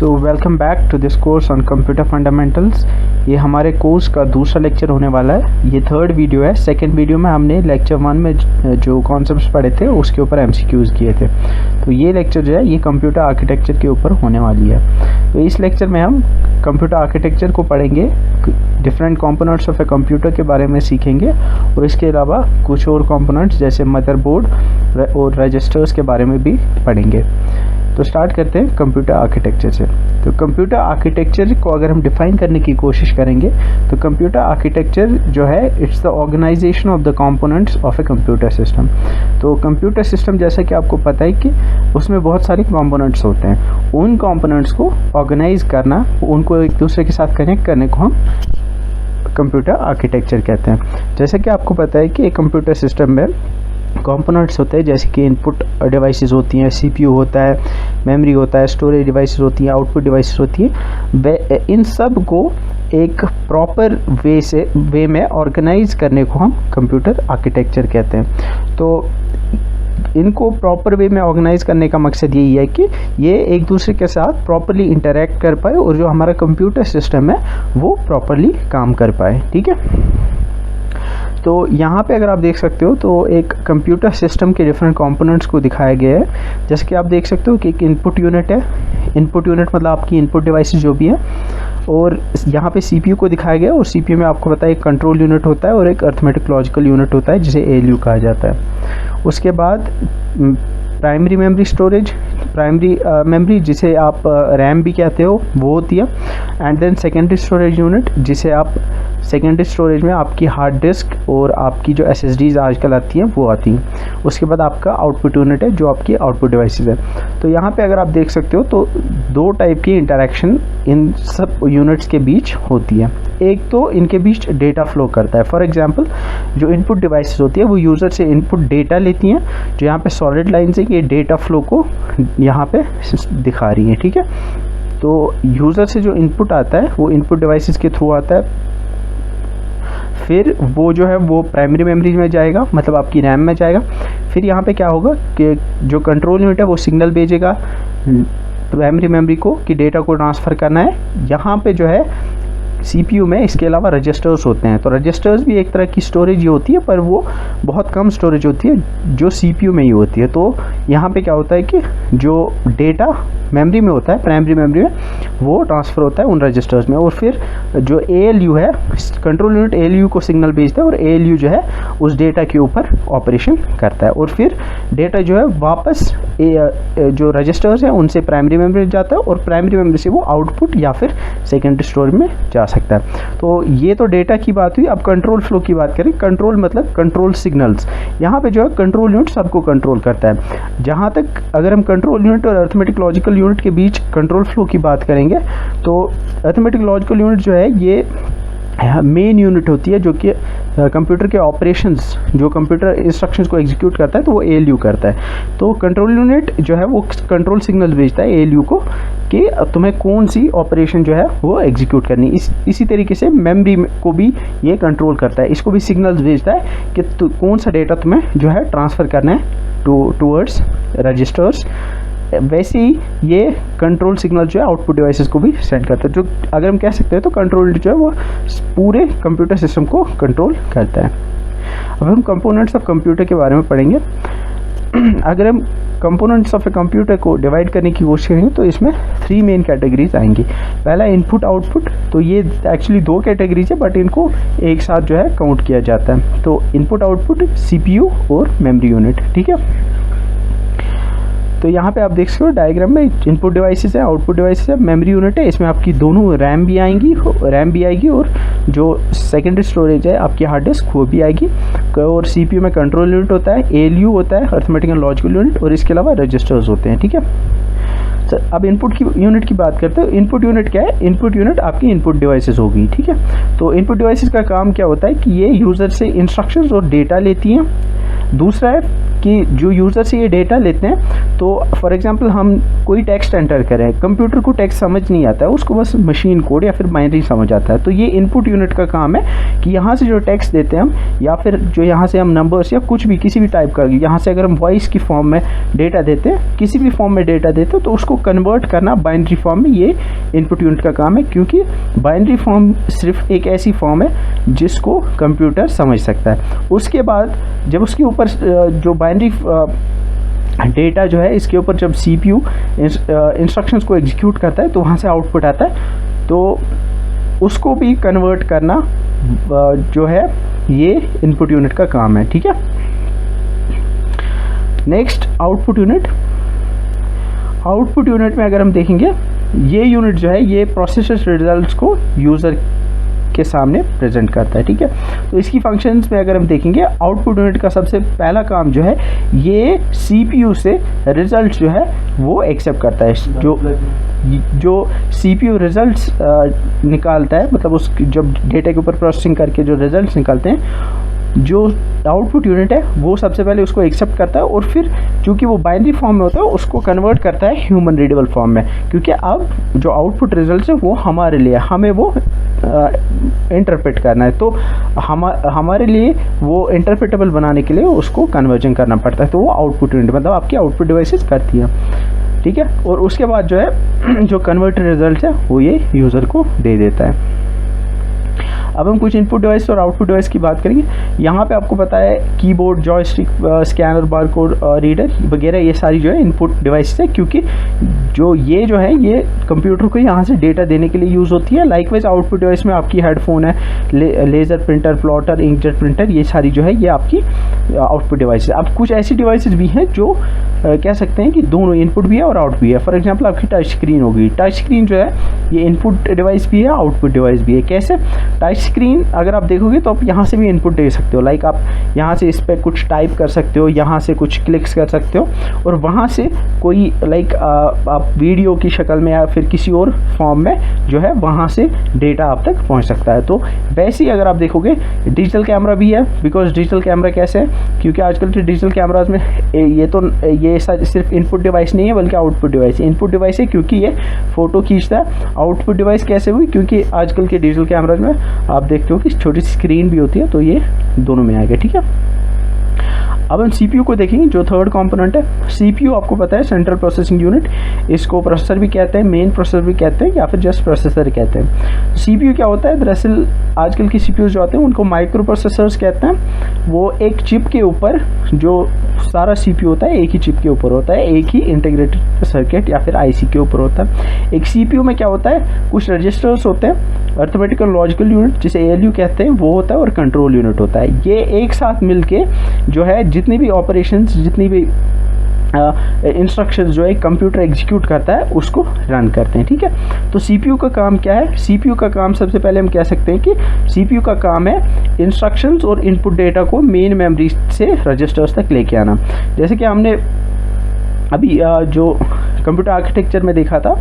So welcome back to this course on computer fundamentals. ये हमारे course का दूसरा लेक्चर होने वाला है। ये थर्ड वीडियो है। सेकंड वीडियो में हमने लेक्चर 1 में जो कॉन्सेप्ट्स पढ़े थे उसके ऊपर एमसीक्यूज़ किए थे। तो ये लेक्चर जो है ये कंप्यूटर आर्किटेक्चर के ऊपर होने वाली है। तो इस लेक्चर में हम कंप्यूटर आर्किटेक्चर को पढ़ेंगे, different components of a computer के बारे में सीखेंगे और इसके अलावा कुछ और कंपोनेंट्स जैसे मदरबोर्ड और रजिस्टर्स के बारे में भी पढ़ेंगे। तो स्टार्ट करते हैं कंप्यूटर आर्किटेक्चर से। तो कंप्यूटर आर्किटेक्चर को अगर हम डिफाइन करने की कोशिश करेंगे तो कंप्यूटर आर्किटेक्चर जो है it's the organization of the components of a computer system. तो कंप्यूटर सिस्टम जैसा कि आपको पता है कि उसमें बहुत सारे कंपोनेंट्स होते हैं। उन कंपोनेंट्स को ऑर्गेनाइज करना, उनको एक दूसरे के साथ कनेक्ट करने को हम कंप्यूटर आर्किटेक्चर कहते हैं। जैसे कि आपको पता है कि एक कंप्यूटर सिस्टम में कंपोनेंट्स होते हैं, जैसे कि इनपुट डिवाइसेस होती हैं, सीपीयू होता है, मेमोरी होता है, स्टोरेज डिवाइसेस होती हैं, आउटपुट डिवाइसेस होती हैं। इन सब को एक प्रॉपर वे में ऑर्गेनाइज करने को हम कंप्यूटर आर्किटेक्चर कहते हैं। तो इनको प्रॉपर वे में ऑर्गेनाइज करने का मकसद यही है कि ये एक दूसरे के साथ प्रॉपरली इंटरेक्ट कर पाए और जो हमारा कंप्यूटर सिस्टम है वो प्रॉपरली काम कर पाए। ठीक है। तो यहाँ पे अगर आप देख सकते हो तो एक कंप्यूटर सिस्टम के डिफरेंट कंपोनेंट्स को दिखाया गया है। जैसे कि आप देख सकते हो कि एक इनपुट यूनिट है। इनपुट यूनिट मतलब आपकी इनपुट डिवाइसेस जो भी है, और यहाँ पे सीपीयू को दिखाया गया है। और सीपीयू में आपको पता है एक कंट्रोल यूनिट होता है और एक अरिथमेटिक लॉजिकल यूनिट होता है जिसे एएलयू कहा जाता है। उसके बाद primary memory storage, primary memory जिसे आप रैम भी कहते हो वो होती है। And then secondary storage unit जिसे आप सेकेंडरी स्टोरेज में आपकी हार्ड डिस्क और आपकी जो एसएसडीज आजकल आती हैं वो आती हैं। उसके बाद आपका आउटपुट यूनिट है जो आपकी आउटपुट डिवाइसेस है। तो यहाँ पे अगर आप देख सकते हो तो दो टाइप की इंटरेक्शन इन सब यूनिट्स के बीच होती है। एक तो इनके बीच डेटा फ्लो करता है। फॉर एग्जांपल जो इनपुट डिवाइसेस होती है वो यूज़र से इनपुट डेटा लेती हैं, जो यहाँ पे सॉलिड लाइन से ये डेटा फ्लो को यहाँ पे दिखा रही है। ठीक है। तो यूज़र से जो इनपुट आता है वो इनपुट डिवाइसेस के थ्रू आता है, फिर वो जो है वो प्राइमरी मेमोरी में जाएगा, मतलब आपकी रैम में जाएगा। फिर यहाँ पे क्या होगा कि जो कंट्रोल यूनिट है वो सिग्नल भेजेगा प्राइमरी मेमोरी को कि डेटा को ट्रांसफ़र करना है। यहाँ पे जो है सीपीयू में इसके अलावा रजिस्टर्स होते हैं। तो रजिस्टर्स भी एक तरह की स्टोरेज ही होती है, पर वो बहुत कम स्टोरेज होती है जो सीपीयू में ही होती है। तो यहाँ पे क्या होता है कि जो डेटा मेमोरी में होता है, प्राइमरी मेमोरी में, वो ट्रांसफ़र होता है उन रजिस्टर्स में। और फिर जो एएलयू है, कंट्रोल यूनिट एएलयू को सिग्नल भेजता है और एएलयू जो है उस डेटा के ऊपर ऑपरेशन करता है। और फिर डेटा जो है वापस जो रजिस्टर्स हैं उनसे प्राइमरी मेमोरी जाता है और प्राइमरी मेमोरी से वो आउटपुट या फिर सेकेंडरी स्टोरेज में जा सकता है। तो ये तो डेटा की बात हुई। अब कंट्रोल फ्लो की बात करें। कंट्रोल मतलब कंट्रोल सिग्नल्स। यहाँ पे जो है कंट्रोल यूनिट सबको कंट्रोल करता है। जहाँ तक अगर हम कंट्रोल यूनिट और अरिथमेटिक लॉजिकल यूनिट के बीच कंट्रोल फ्लो की बात करेंगे तो अरिथमेटिक लॉजिकल यूनिट जो है ये मेन यूनिट होती है जो कि कंप्यूटर के ऑपरेशंस, जो कंप्यूटर इंस्ट्रक्शंस को एग्जीक्यूट करता है तो वो एएलयू करता है। तो कंट्रोल यूनिट जो है वो कंट्रोल सिग्नल भेजता है एएलयू को कि तुम्हें कौन सी ऑपरेशन जो है वो एग्जीक्यूट करनी। इसी तरीके से मेमोरी को भी ये कंट्रोल करता है, इसको भी सिग्नल्स भेजता है कि कौन सा डेटा तुम्हें जो है ट्रांसफ़र करना है टूवर्ड्स रजिस्टर्स। वैसे ही ये कंट्रोल सिग्नल जो है आउटपुट डिवाइसेस को भी सेंड करता है। जो अगर हम कह सकते हैं तो कंट्रोल जो है वो पूरे कंप्यूटर सिस्टम को कंट्रोल करता है। अब हम कंपोनेंट्स ऑफ कंप्यूटर के बारे में पढ़ेंगे। अगर हम कंपोनेंट्स ऑफ ए कंप्यूटर को डिवाइड करने की कोशिश करेंगे तो इसमें 3 मेन कैटेगरीज आएंगी। पहला इनपुट आउटपुट। तो ये एक्चुअली 2 कैटेगरीज है बट इनको एक साथ जो है काउंट किया जाता है। तो इनपुट आउटपुट, सीपीयू और मेमोरी यूनिट। ठीक है। तो यहाँ पे आप देख सकते हो डायग्राम में इनपुट डिवाइसेस है, आउटपुट डिवाइसेस है, मेमोरी यूनिट है। इसमें आपकी दोनों रैम भी आएगी और जो सेकेंडरी स्टोरेज है आपकी हार्ड डिस्क वो भी आएगी। और सीपीयू में कंट्रोल यूनिट होता है, एएलयू होता है, अरिथमेटिक एंड लॉजिकल यूनिट, और इसके अलावा रजिस्टर्स होते हैं। ठीक है। अब इनपुट की यूनिट की बात करते हैं। इनपुट यूनिट क्या है? इनपुट यूनिट आपकी इनपुट डिवाइसेस होगी। ठीक है। तो इनपुट डिवाइसेस का काम क्या होता है कि ये यूज़र से इंस्ट्रक्शंस और डेटा लेती हैं। दूसरा है कि जो यूज़र से ये डेटा लेते हैं, तो फॉर एग्जांपल हम कोई टेक्स्ट एंटर करें, कंप्यूटर को टेक्स्ट समझ नहीं आता है, उसको बस मशीन कोड या फिर बाइनरी समझ आता है। तो ये इनपुट यूनिट का काम है कि यहाँ से जो टेक्स्ट देते हैं हम, या फिर जो यहाँ से हम नंबर्स या कुछ भी किसी भी टाइप का, यहाँ से अगर हम वॉइस की फॉर्म में डेटा देते हैं, किसी भी फॉर्म में डेटा देते हैं, तो उसको इसको कन्वर्ट करना बाइनरी फॉर्म में, ये इनपुट यूनिट का काम है, क्योंकि बाइनरी फॉर्म सिर्फ एक ऐसी फॉर्म है जिसको कंप्यूटर समझ सकता है। उसके बाद जब उसके ऊपर जो बाइनरी डेटा जो है इसके ऊपर जब CPU इंस्ट्रक्शंस को एग्जीक्यूट करता है तो वहाँ से आउटपुट आता है, तो उसको भी कन्वर्ट करना जो है ये इनपुट यूनिट का काम है, ठीक है। Next output unit. Output unit में अगर हम देखेंगे, ये यूनिट जो है ये प्रोसेसर रिजल्ट्स को यूज़र के सामने प्रेजेंट करता है, ठीक है। तो इसकी फंक्शंस में अगर हम देखेंगे, आउटपुट यूनिट का सबसे पहला काम जो है ये CPU से रिजल्ट जो है वो एक्सेप्ट करता है। जो CPU रिजल्ट्स निकालता है, मतलब उस जब डेटा के ऊपर प्रोसेसिंग करके जो रिजल्ट्स निकालते हैं, जो आउटपुट यूनिट है वो सबसे पहले उसको एक्सेप्ट करता है और फिर चूँकि वो बाइनरी फॉर्म में होता है उसको कन्वर्ट करता है ह्यूमन रीडेबल फॉर्म में, क्योंकि अब जो आउटपुट रिजल्ट है वो हमारे लिए, हमें वो इंटरप्रेट करना है, तो हमारे लिए वो इंटरप्रेटेबल बनाने के लिए उसको कन्वर्जन करना पड़ता है। तो वो आउटपुट यूनिट मतलब आपकी आउटपुट डिवाइसेस करती है, ठीक है। और उसके बाद जो है जो कन्वर्टेड रिजल्ट है वो ये यूज़र को दे देता है। अब हम कुछ इनपुट डिवाइस और आउटपुट डिवाइस की बात करेंगे। यहाँ पे आपको पता है keyboard, joystick, scanner, barcode reader वगैरह ये सारी जो है इनपुट डिवाइस है, क्योंकि जो है ये कंप्यूटर को यहाँ से डेटा देने के लिए यूज़ होती है। लाइकवाइज आउटपुट डिवाइस में आपकी हेडफोन है, laser printer, plotter, inkjet printer, ये सारी जो है ये आपकी आउटपुट डिवाइस है। अब कुछ ऐसी डिवाइसेज भी हैं जो कह सकते हैं कि दोनों इनपुट भी है और आउटपुट भी है। फॉर एग्जांपल आपकी टच स्क्रीन होगी, टच स्क्रीन जो है ये इनपुट डिवाइस भी है, आउटपुट डिवाइस भी है। कैसे? टच स्क्रीन अगर आप देखोगे तो आप यहाँ से भी इनपुट दे सकते हो, लाइक आप यहाँ से इस पर कुछ टाइप कर सकते हो, यहाँ से कुछ क्लिक्स कर सकते हो और वहाँ से कोई लाइक आप वीडियो की शक्ल में या फिर किसी और फॉर्म में जो है वहाँ से डेटा आप तक पहुँच सकता है। तो वैसे ही अगर आप देखोगे डिजिटल कैमरा भी है, बिकॉज डिजिटल कैमरा कैसे है, क्योंकि आजकल के डिजिटल कैमराज में ये सिर्फ इनपुट डिवाइस नहीं है बल्कि आउटपुट डिवाइस है। इनपुट डिवाइस है क्योंकि ये फ़ोटो खींचता है। आउटपुट डिवाइस कैसे हुई? क्योंकि आजकल के डिजिटल कैमराज में आप देखते हो कि छोटी स्क्रीन भी होती है, तो ये दोनों में आएगा, ठीक है। अब हम CPU को देखेंगे जो थर्ड कंपोनेंट है। CPU आपको पता है सेंट्रल प्रोसेसिंग यूनिट, इसको प्रोसेसर भी कहते हैं, मेन प्रोसेसर भी कहते हैं या फिर जस्ट प्रोसेसर कहते हैं। CPU क्या होता है? दरअसल आजकल की CPUs जो आते हैं उनको माइक्रो प्रोसेसर्स कहते हैं। वो एक चिप के ऊपर, जो सारा CPU होता है एक ही चिप के ऊपर होता है, एक ही इंटीग्रेटेड सर्किट या फिर IC के ऊपर होता है। एक CPU में क्या होता है? कुछ रजिस्टर्स होते हैं, अर्थमेटिकल लॉजिकल यूनिट जिसे ALU कहते हैं वो होता है, और कंट्रोल यूनिट होता है। ये एक साथ मिलके जो है जितनी भी ऑपरेशंस, जितनी भी इंस्ट्रक्शंस जो है कंप्यूटर एग्जीक्यूट करता है उसको रन करते हैं, ठीक है। तो CPU का काम क्या है? CPU का काम सबसे पहले हम कह सकते हैं कि CPU का काम है इंस्ट्रक्शंस और इनपुट डेटा को मेन मेमोरी से रजिस्टर्स तक लेके आना। जैसे कि हमने अभी जो कंप्यूटर आर्किटेक्चर में देखा था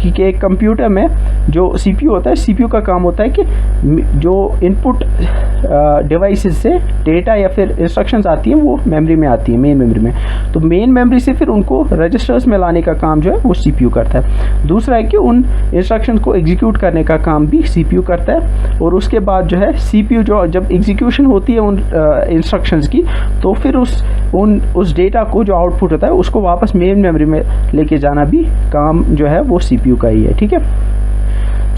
कि एक कंप्यूटर में जो CPU होता है, CPU का काम होता है कि जो इनपुट डिवाइसेस से डेटा या फिर इंस्ट्रक्शंस आती हैं वो मेमोरी में आती है, मेन मेमोरी में। तो मेन मेमोरी से फिर उनको रजिस्टर्स में लाने का काम जो है वो CPU करता है। दूसरा है कि उन इंस्ट्रक्शंस को एग्जीक्यूट करने का काम भी CPU करता है। और उसके बाद जो है CPU जो जब एग्जीक्यूशन होती है उन इंस्ट्रक्शंस की, तो फिर उस डेटा को जो आउटपुट होता है उसको वापस मेन मेमोरी में लेके जाना भी काम जो है वो CPU का ही है, ठीक है।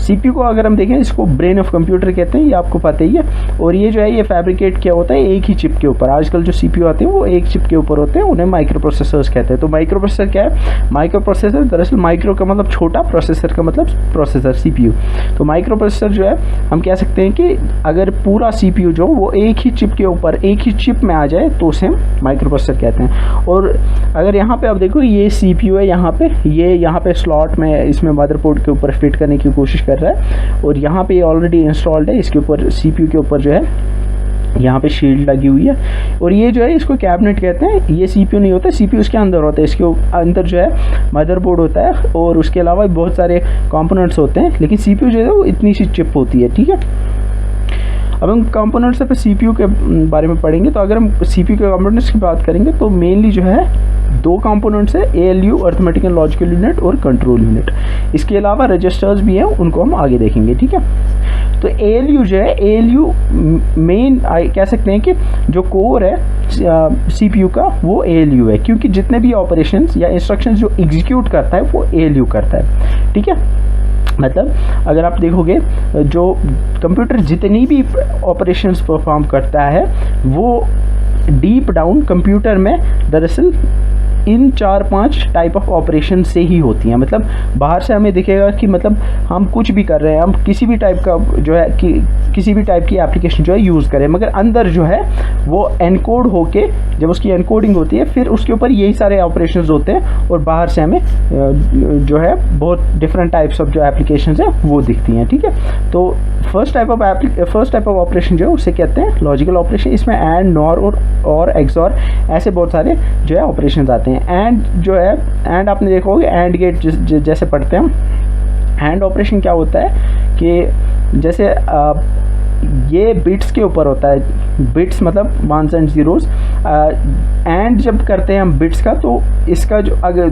CPU को अगर हम देखें, इसको ब्रेन ऑफ कंप्यूटर कहते हैं, ये आपको पता ही है। और ये जो है ये फैब्रिकेट किया होता है एक ही चिप के ऊपर। आजकल जो CPU आते हैं वो एक चिप के ऊपर होते हैं, उन्हें माइक्रो प्रोसेसर्स कहते हैं। तो माइक्रो प्रोसेसर क्या है? माइक्रो प्रोसेसर दरअसल माइक्रो का मतलब छोटा, प्रोसेसर का मतलब प्रोसेसर, CPU। तो माइक्रो प्रोसेसर जो है हम कह सकते हैं कि अगर पूरा CPU जो वो एक ही चिप के ऊपर, एक ही चिप में आ जाए तो उसे हम माइक्रो प्रोसेसर कहते हैं। और अगर यहाँ पे आप देखो ये CPU है, यहाँ पे स्लॉट में इसमें मदरबोर्ड के ऊपर फिट करने की कोशिश कर रहा है, और यहाँ पे ये ऑलरेडी इंस्टॉल्ड है। इसके ऊपर CPU के ऊपर जो है यहाँ पे शील्ड लगी हुई है, और ये जो है इसको कैबिनेट कहते हैं। ये CPU नहीं होता, CPU इसके अंदर होता है। इसके अंदर जो है मदरबोर्ड होता है और उसके अलावा बहुत सारे कंपोनेंट्स होते हैं, लेकिन CPU जो है वो इतनी सी चिप होती है, ठीक है। अब हम कंपोनेंट से फिर CPU के बारे में पढ़ेंगे। तो अगर हम CPU के कंपोनेंट्स की बात करेंगे तो मेनली जो है दो कंपोनेंट्स है, ALU arithmetic and logical unit और कंट्रोल यूनिट। इसके अलावा रजिस्टर्स भी हैं, उनको हम आगे देखेंगे, ठीक है। तो ALU जो है, ALU मेन कह सकते हैं कि जो कोर है CPU का वो ALU है, क्योंकि जितने भी ऑपरेशंस या इंस्ट्रक्शंस जो एग्जीक्यूट करता है वो ALU करता है, ठीक है। मतलब अगर आप देखोगे जो कंप्यूटर जितनी भी ऑपरेशंस परफॉर्म करता है वो डीप डाउन कंप्यूटर में दरअसल इन 4-5 टाइप ऑफ ऑपरेशन से ही होती हैं। मतलब बाहर से हमें दिखेगा कि मतलब हम कुछ भी कर रहे हैं, हम किसी भी टाइप का जो है कि किसी भी टाइप की एप्लीकेशन जो है यूज़ करें, मगर अंदर जो है वो एनकोड होके जब उसकी एनकोडिंग होती है फिर उसके ऊपर यही सारे ऑपरेशंस होते हैं और बाहर से हमें जो है बहुत डिफरेंट टाइप्स ऑफ जो एप्लीकेशंस हैं वो दिखती हैं, ठीक है। तो फर्स्ट टाइप ऑफ ऑपरेशन जो है उसे कहते हैं लॉजिकल ऑपरेशन। इसमें एंड, नॉर और एक्सॉर ऐसे बहुत सारे जो है ऑपरेशंस आते हैं। एंड जो है, एंड आपने देखा होगा एंड गेट जैसे पढ़ते हैं हम। एंड ऑपरेशन क्या होता है कि जैसे ये बिट्स के ऊपर होता है, बिट्स मतलब 1s and 0s। एंड जब करते हैं हम बिट्स का तो इसका जो अगर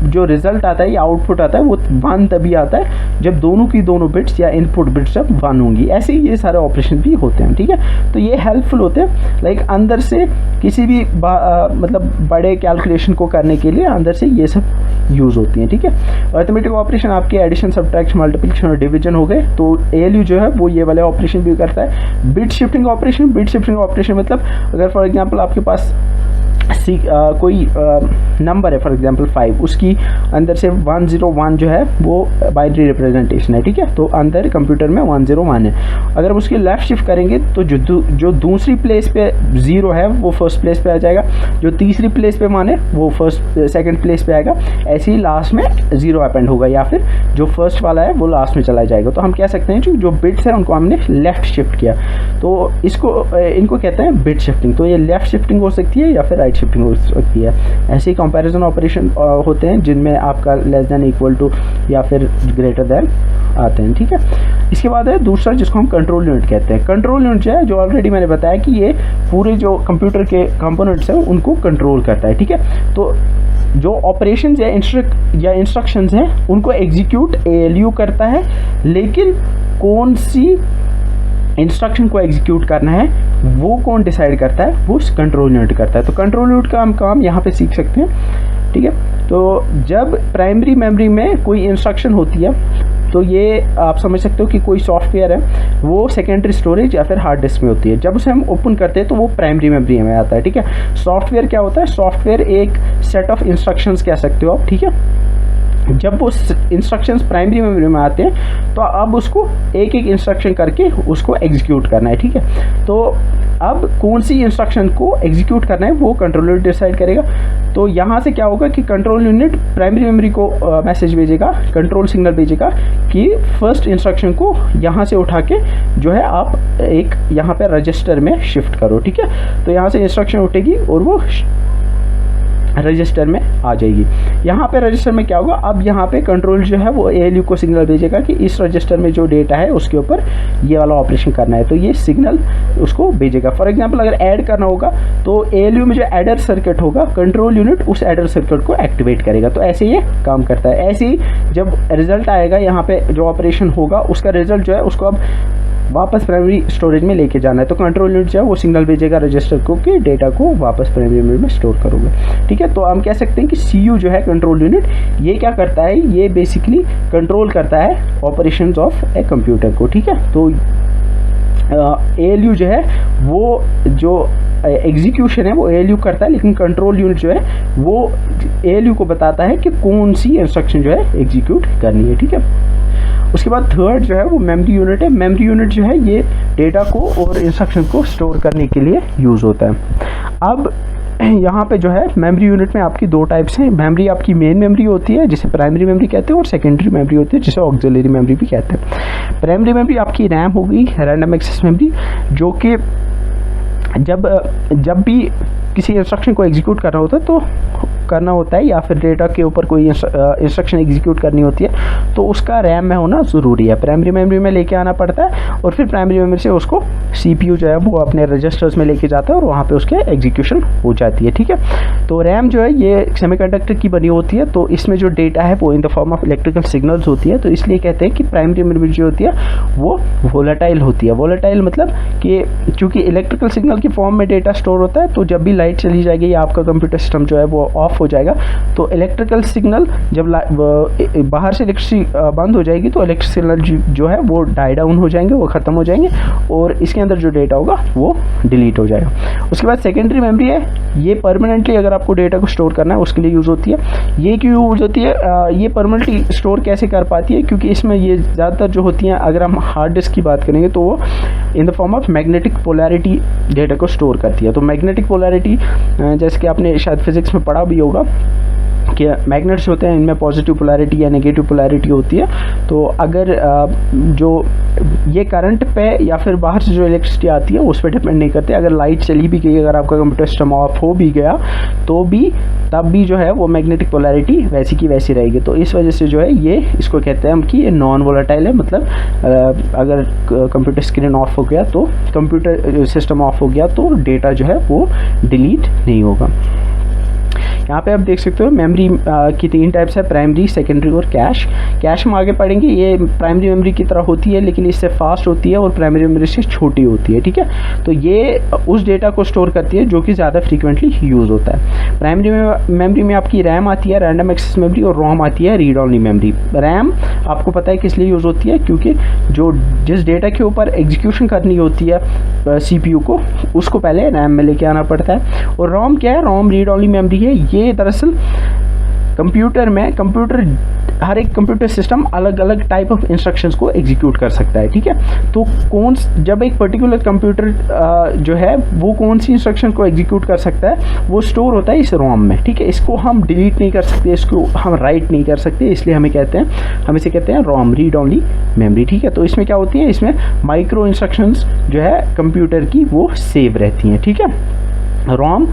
जो रिजल्ट आता है या आउटपुट आता है वो 1 तभी आता है जब दोनों की दोनों बिट्स या इनपुट बिट्स जब 1 होंगी। ऐसे ही ये सारे ऑपरेशन भी होते हैं, ठीक है। तो ये हेल्पफुल होते हैं, लाइक अंदर से किसी भी मतलब बड़े कैलकुलेशन को करने के लिए अंदर से ये सब यूज़ होती हैं, ठीक है। अरिथमेटिक ऑपरेशन आपके एडिशन, सब्ट्रैक्शन, मल्टीप्लिकेशन और डिवीजन हो गए। तो ALU जो है वो ये वाले ऑपरेशन भी करता है। बिट शिफ्टिंग ऑपरेशन मतलब अगर फॉर एग्जांपल आपके पास कोई नंबर है फॉर एग्जांपल 5, उसकी अंदर से 101 जो है वो बाइनरी रिप्रेजेंटेशन है, ठीक है। तो अंदर कंप्यूटर में 101 है। अगर हम उसकी लेफ्ट शिफ्ट करेंगे तो जो दूसरी प्लेस पे 0 है वो फर्स्ट प्लेस पे आ जाएगा, जो तीसरी प्लेस पे 1 है वो सेकंड प्लेस पे आएगा। ऐसे ही लास्ट में 0 अपेंड होगा या फिर जो फर्स्ट वाला है वो लास्ट में चला जाएगा। तो हम कह सकते हैं जो बिट्स है उनको हमने लेफ्ट शिफ्ट किया, तो इनको कहते हैं बिट शिफ्टिंग। तो ये लेफ्ट शिफ्टिंग हो सकती है या फिर राइट शिफ्टिंग हो सकती है। ऐसे ही कंपैरिजन ऑपरेशन होते हैं जिनमें आपका लेस देन, इक्वल टू या फिर ग्रेटर देन आते हैं, ठीक है। इसके बाद है दूसरा जिसको हम कंट्रोल यूनिट कहते हैं। कंट्रोल यूनिट जो है, जो ऑलरेडी मैंने बताया कि ये पूरे जो कंप्यूटर के कंपोनेंट्स हैं उनको कंट्रोल करता है, ठीक है। तो जो ऑपरेशंस या इंस्ट्रक्शंस हैं उनको एग्जीक्यूट ALU करता है, लेकिन कौन सी इंस्ट्रक्शन को एग्जीक्यूट करना है वो कौन डिसाइड करता है, वो कंट्रोल यूनिट करता है। तो कंट्रोल यूनिट का हम काम यहाँ पे सीख सकते हैं, ठीक है। तो जब प्राइमरी मेमोरी में कोई इंस्ट्रक्शन होती है तो ये आप समझ सकते हो कि कोई सॉफ्टवेयर है वो सेकेंडरी स्टोरेज या फिर हार्ड डिस्क में होती है। जब उसे हम ओपन करते हैं तो वो प्राइमरी मेमोरी में आता है, ठीक है। सॉफ्टवेयर क्या होता है, सॉफ्टवेयर एक सेट ऑफ इंस्ट्रक्शंस कह सकते हो आप, ठीक है। जब वो इंस्ट्रक्शंस प्राइमरी मेमोरी में आते हैं तो अब उसको एक एक इंस्ट्रक्शन करके उसको एग्जीक्यूट करना है, ठीक है। तो अब कौन सी इंस्ट्रक्शन को एग्जीक्यूट करना है वो कंट्रोल यूनिट डिसाइड करेगा। तो यहाँ से क्या होगा कि कंट्रोल यूनिट प्राइमरी मेमोरी को मैसेज भेजेगा, कंट्रोल सिग्नल भेजेगा कि फर्स्ट इंस्ट्रक्शन को यहाँ से उठा के जो है आप एक यहाँ पे रजिस्टर में शिफ्ट करो, ठीक है। तो यहाँ से इंस्ट्रक्शन उठेगी और वो रजिस्टर में आ जाएगी। यहाँ पे रजिस्टर में क्या होगा, अब यहाँ पे कंट्रोल जो है वो ALU को सिग्नल भेजेगा कि इस रजिस्टर में जो डेटा है उसके ऊपर ये वाला ऑपरेशन करना है, तो ये सिग्नल उसको भेजेगा। फॉर एग्जांपल अगर ऐड करना होगा तो ALU में जो एडर सर्किट होगा, कंट्रोल यूनिट उस एडर सर्किट को एक्टिवेट करेगा। तो ऐसे ये काम करता है। ऐसे ही जब रिजल्ट आएगा यहाँ पे जो ऑपरेशन होगा उसका रिजल्ट जो है उसको अब वापस प्राइमरी स्टोरेज में लेके जाना है, तो कंट्रोल यूनिट जो है वो सिग्नल भेजेगा रजिस्टर को कि डेटा को वापस प्राइमरी मेमोरी में स्टोर करोगे, ठीक है। तो हम कह सकते हैं कि CU जो है कंट्रोल यूनिट, ये क्या करता है, ये बेसिकली कंट्रोल करता है ऑपरेशंस ऑफ ए कंप्यूटर को, ठीक है। तो ALU जो है वो जो एग्जीक्यूशन है वो ALU करता है, लेकिन कंट्रोल यूनिट जो है वो ALU को बताता है कि कौन सी इंस्ट्रक्शन जो है एग्जीक्यूट करनी है, ठीक है। उसके बाद थर्ड जो है वो मेमोरी यूनिट है। मेमोरी यूनिट जो है ये डेटा को और इंस्ट्रक्शन को स्टोर करने के लिए यूज़ होता है। अब यहाँ पे जो है मेमोरी यूनिट में आपकी दो टाइप्स हैं। मेमोरी आपकी मेन मेमोरी होती है जिसे प्राइमरी मेमोरी कहते हैं, और सेकेंडरी मेमोरी होती है जिसे ऑक्सिलरी मेमोरी भी कहते हैं। प्राइमरी मेमोरी आपकी रैम होगी, रैंडम एक्सेस मेमोरी, जो कि जब भी किसी इंस्ट्रक्शन को एग्जीक्यूट करना होता है तो करना होता है या फिर डेटा के ऊपर कोई इंस्ट्रक्शन एग्जीक्यूट करनी होती है तो उसका रैम में होना ज़रूरी है। प्राइमरी मेमोरी में लेके आना पड़ता है और फिर प्राइमरी मेमोरी से उसको CPU जो है वो अपने रजिस्टर्स में लेके जाता है और वहाँ पे उसके एग्जीक्यूशन हो जाती है, ठीक है। तो रैम जो है ये सेमीकंडक्टर की बनी होती है, तो इसमें जो डेटा है वो in the form of electrical signals होती है, तो इसलिए कहते हैं कि प्राइमरी मेमोरी जो होती है वो वोलेटाइल होती है। वोलेटाइल मतलब कि चूँकि इलेक्ट्रिकल सिग्नल की फॉर्म में डेटा स्टोर होता है, तो जब भी लाइट चली जाएगी या आपका कंप्यूटर सिस्टम जो है वो ऑफ हो जाएगा, तो इलेक्ट्रिकल सिग्नल जब बाहर से इलेक्ट्रिसिटी बंद हो जाएगी तो इलेक्ट्रिक सिग्नल जो है वो डाई डाउन हो जाएंगे, वो ख़त्म हो जाएंगे और इसके अंदर जो डेटा होगा वो डिलीट हो जाएगा। उसके बाद सेकेंडरी मेमोरी है, ये परमानेंटली अगर आपको डेटा को स्टोर करना है उसके लिए यूज़ होती है। ये क्यों यूज़ होती है, ये परमानेंटली स्टोर कैसे कर पाती है, क्योंकि इसमें ये ज़्यादातर जो होती हैं, अगर हम हार्ड डिस्क की बात करेंगे तो वो in the form of magnetic polarity data को स्टोर करती है। तो मैग्नेटिक पोलैरिटी जैसे कि आपने शायद फिजिक्स में पढ़ा भी होगा कि मैग्नेट्स होते हैं, इनमें पॉजिटिव पोलैरिटी या नेगेटिव पोलैरिटी होती है। तो अगर जो ये करंट पे या फिर बाहर से जो इलेक्ट्रिसिटी आती है उस पर डिपेंड नहीं करते। अगर लाइट चली भी गई, अगर आपका कंप्यूटर सिस्टम ऑफ हो भी गया तो भी तब भी जो है वो मैग्नेटिक पोलैरिटी वैसी की वैसी रहेगी। तो इस वजह से जो है ये इसको कहते हैं हम कि ये नॉन वोलेटाइल है, मतलब अगर कंप्यूटर स्क्रीन ऑफ हो गया तो कंप्यूटर सिस्टम ऑफ हो गया तो डेटा जो है वो डिलीट नहीं होगा। यहाँ पे आप देख सकते हो मेमोरी की 3 टाइप्स है, प्राइमरी, सेकेंडरी और कैश। कैश हम आगे पढ़ेंगे, ये प्राइमरी मेमोरी की तरह होती है लेकिन इससे फास्ट होती है और प्राइमरी मेमोरी से छोटी होती है, ठीक है। तो ये उस डेटा को स्टोर करती है जो कि ज़्यादा फ्रीक्वेंटली यूज़ होता है। प्राइमरी मेमोरी में आपकी रैम आती है, रैंडम एक्सेस मेमोरी, और रोम आती है, रीड ओनली मेमोरी। रैम आपको पता है किस लिए यूज़ होती है, क्योंकि जिस डेटा के ऊपर एग्जीक्यूशन करनी होती है CPU को, उसको पहले रैम में लेके आना पड़ता है। और रोम क्या है, रोम रीड ओनली मेमोरी है। ये दरअसल कंप्यूटर हर एक कंप्यूटर सिस्टम अलग अलग टाइप ऑफ इंस्ट्रक्शंस को एग्जीक्यूट कर सकता है, ठीक है। तो जब एक पर्टिकुलर कंप्यूटर जो है वो कौन सी इंस्ट्रक्शन को एग्जीक्यूट कर सकता है वो स्टोर होता है इस रोम में, ठीक है। इसको हम डिलीट नहीं कर सकते, इसको हम राइट नहीं कर सकते, इसलिए हम इसे कहते हैं रोम, रीड ओनली मेमोरी, ठीक है। तो इसमें क्या होती है, इसमें माइक्रो इंस्ट्रक्शंस जो है कंप्यूटर की वो सेव रहती हैं, ठीक है। रोम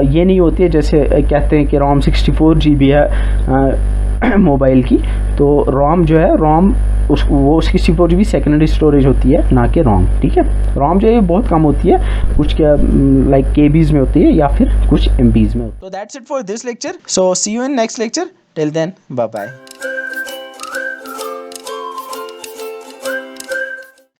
ये नहीं होती है, जैसे कहते हैं कि रोम 64 GB है मोबाइल की, तो रोम जो है वो 64 GB सेकेंडरी स्टोरेज होती है, ना कि रोम, ठीक है। रोम जो है बहुत कम होती है, कुछ लाइक KBs में होती है या फिर कुछ MBs में होती है। So that's it for this lecture. So see you in next lecture. Till then, bye bye.